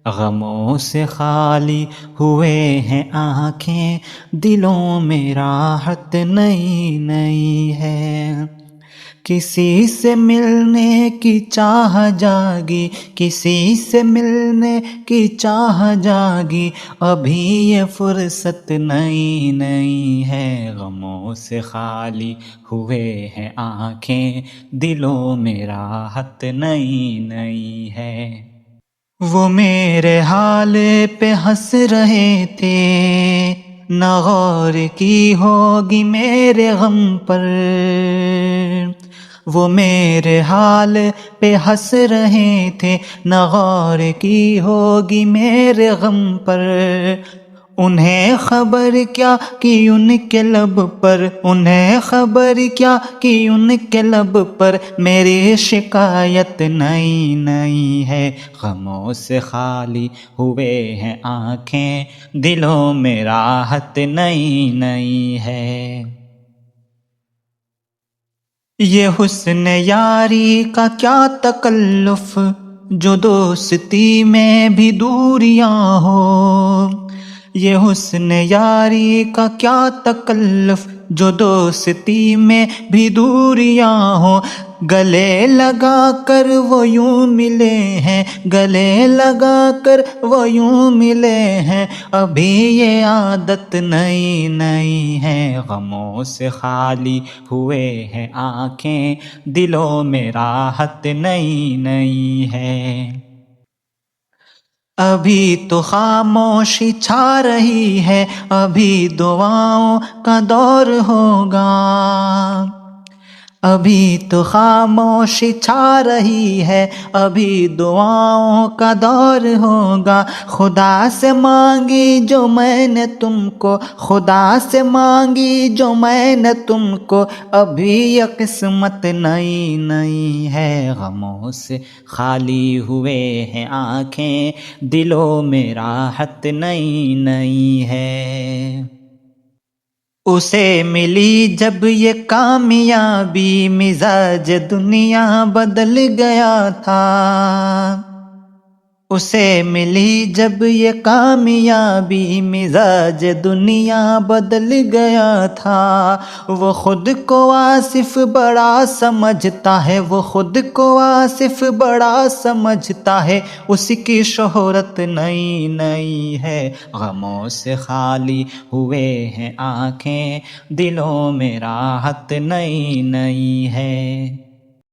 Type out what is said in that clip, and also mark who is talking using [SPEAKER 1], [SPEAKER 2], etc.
[SPEAKER 1] غموں سے خالی ہوئے ہیں آنکھیں، دلوں میں راحت نئی نئی ہے۔ کسی سے ملنے کی چاہ جاگی، کسی سے ملنے کی چاہ جاگی، ابھی یہ فرصت نئی نئی ہے۔ غموں سے خالی ہوئے ہیں آنکھیں، دلوں میں راحت نئی نئی ہے۔ وہ میرے حال پہ ہنس رہے تھے، نہ غور کی ہوگی میرے غم پر۔ وہ میرے حال پہ ہنس رہے تھے، نہ غور کی ہوگی میرے غم پر۔ انہیں خبر کیا کہ ان کے لب پر، انہیں خبر کیا کہ ان کے لب پر میری شکایت نئی نئی ہے۔ غموں سے خالی ہوئے ہیں آنکھیں، دلوں میں راحت نئی نئی ہے۔ یہ حسن یاری کا کیا تکلف، جو دوستی میں بھی دوریاں ہو۔ یہ حسن یاری کا کیا تکلف، جو دوستی میں بھی دوریاں ہوں۔ گلے لگا کر وہ یوں ملے ہیں، گلے لگا کر وہ یوں ملے ہیں، ابھی یہ عادت نئی نئی ہے۔ غموں سے خالی ہوئے ہیں آنکھیں، دلوں میں راحت نئی نئی ہے۔ ابھی تو خاموشی چھا رہی ہے، ابھی دعاؤں کا دور ہوگا۔ ابھی تو خاموشی چھا رہی ہے، ابھی دعاؤں کا دور ہوگا۔ خدا سے مانگی جو میں نے تم کو، خدا سے مانگی جو میں نے تم کو، ابھی یہ قسمت نئی نئی ہے۔ غموں سے خالی ہوئے ہیں آنکھیں، دلوں میں راحت نئی نئی ہے۔ اسے ملی جب یہ کامیابی، مزاج دنیا بدل گیا تھا۔ اسے ملی جب یہ کامیابی، مزاج دنیا بدل گیا تھا۔ وہ خود کو آصف بڑا سمجھتا ہے، وہ خود کو آصف بڑا سمجھتا ہے، اس کی شہرت نئی نئی ہے۔ غموں سے خالی ہوئے ہیں آنکھیں، دلوں میں راحت نئی نئی ہے۔